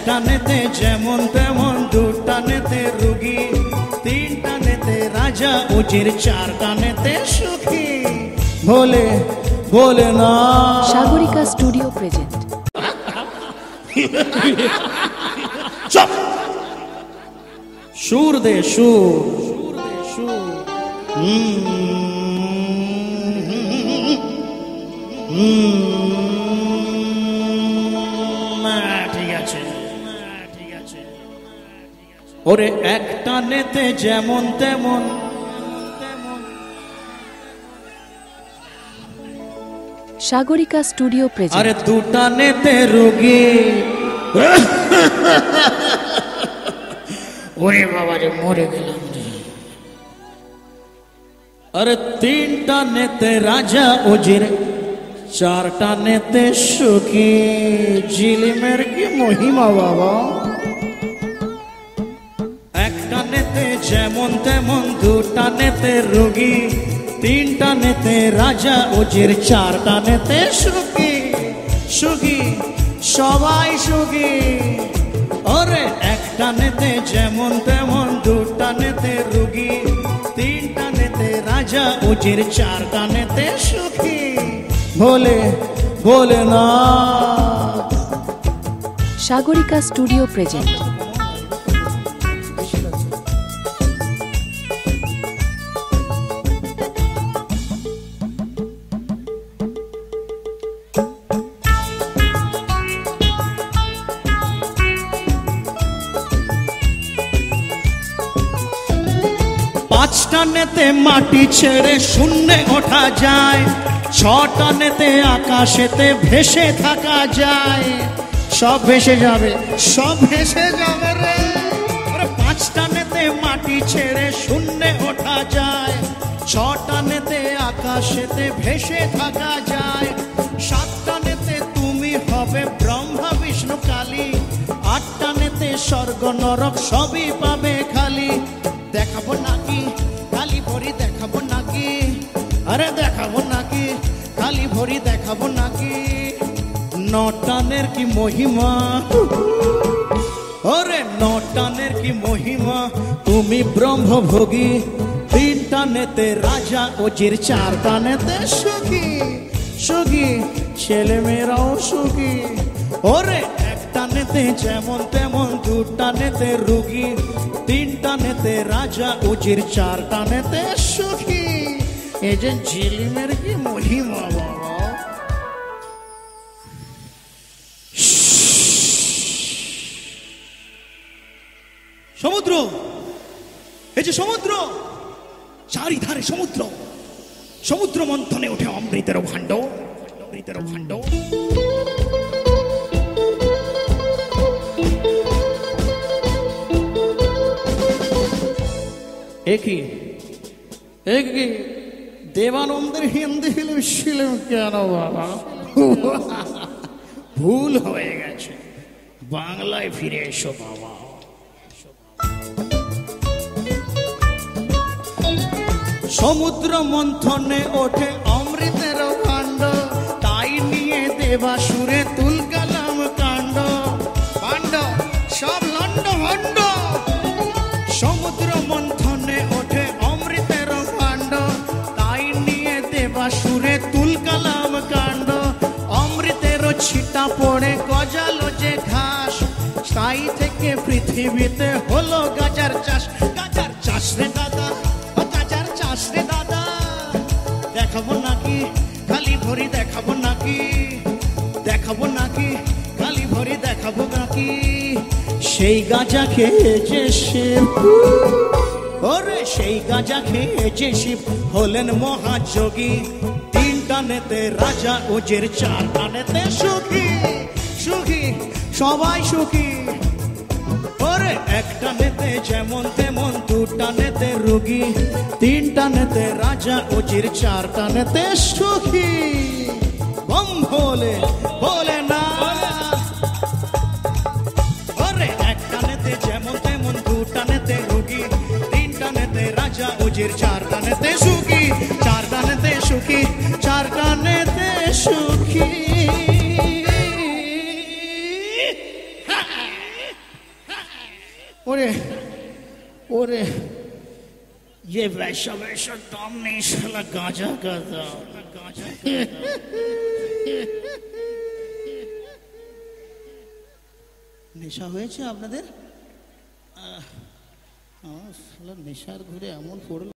একটানেতে যেমন তেমন, দুটানেতে রুগী, তিনটানেতে রাজা উজির, চারটানেতে সুখী। ভোলে ভোলে না। Sagarika studio present. চুপ! সুর দে সুর। ঠিক আছে। ওরে একটানেতে যেমন তেমন, সাগরিকা স্টুডিও প্রেজেন্ট। আরে দুটানেতে রোগী, ওরে বাবা রে মরে গেলাম রে। আরে তিনটানেতে রাজা উজির, চারটানেতে সুখী। ঝিলিমের কি মহিমা বাবা। একটানেতে যেমন তেমন, দুটানেতে রোগী, তিনটানেতে রাজা উজির, চারটানেতে সুখী। সুখী সবাই সুখী। ওরে একটানেতে যেমন তেমন, দুটানেতে রোগী, তিনটানেতে রাজা উজির, চারটানেতে সুখী। ভোলে ভোলে না। Sagarika studio present. পাঁচটানেতে মাটি ছেড়ে শূন্যে ওঠা যায়, ছটানেতে আকাশেতে ভেসে থাকা যায়। সব ভেসে যাবে, সব ভেসে যাবে রে। পাঁচটানেতে মাটি ছেড়ে শূন্যে ওঠা যায়, ছটানেতে আকাশেতে ভেসে থাকা যায়। সাতটানেতে তুমি হবে ব্রহ্মা বিষ্ণু কালী, আটটানেতে স্বর্গ নরক সবই পাবে খালি। দেখাবো নাকি কালী ভরি, দেখাবো নাকি, আরে দেখাবো নাকি কালী ভরি, দেখাবো নাকি। নটানের কি মহিমা, ওরে নটানের কি মহিমা। তুমি ব্রহ্মভোগী, তিনটানেতে রাজা উজির, চারটানেতে সুখী। সুখী ছেলে মেয়েরাও সুখী। ওরে একটানেতে যেমন তেমন, দুটানেতে রুগী, তিনটানেতে রাজা উজির, চারটানেতে সুখী। এই যে ঝিলিমের কি মহিমা বাবা। সমুদ্র, এই যে সমুদ্র, চারিধারে সমুদ্র। সমুদ্র মন্থনে ওঠে অমৃতের ভাণ্ড, অমৃতের ভাণ্ড। একই একই দেবানন্দের হিন্দি ফিল্ম ছিলেন কেন বাবা? ভুল হয়ে গেছে, বাংলায় ফিরে এসো বাবা। সমুদ্র মন্থনে ওঠে অমৃতের ভাণ্ড, তাই নিয়ে দেবাসুরে তুলকালাম কাণ্ড। কাণ্ড সব লন্ড ভণ্ড। সমুদ্র মন্থনে ওঠে অমৃতের ভাণ্ড, তাই নিয়ে দেবাসুরে তুলকালাম কাণ্ড। অমৃতেরও ছিটা পড়ে গজালো যে ঘাস, তাই থেকে পৃথিবীতে হলো গাজার চাষ। গাজার চাষ রে দাদা, গাজার চাষ রে দাদা। দেখাবো নাকি কালী ভরি, দেখাবো নাকি, দেখাবো নাকি কালী ভরি, দেখাবো নাকি। সেই গাঁজা খেয়েছে শিব, ওরে সেই গাঁজা খেয়েছে শিব, হলেন মহাযোগী। তিনটানেতে রাজা উজির, চারটানেতে সুখী। সুখী সবাই সুখী। ওরে একটানেতে যেমন তেমন, দুটানেতে রোগী, তিনটানেতে রাজা উজির, চারটানেতে সুখী। বম ভোলে ভোলে না। ওরে একটানেতে যেমন তেমন, দুটানেতে রোগী, তিনটানেতে রাজা উজির, চারটানেতে সুখী। চারটানেতে সুখী, চারটানেতে সুখী। ওরে ওরে ये वैसा वैसा दाम नहीं साला गांजा का दाम गांजा নেশা হয়েছে আপনাদের? আমার সালা নেশার ঘুরে এমন পড়ল।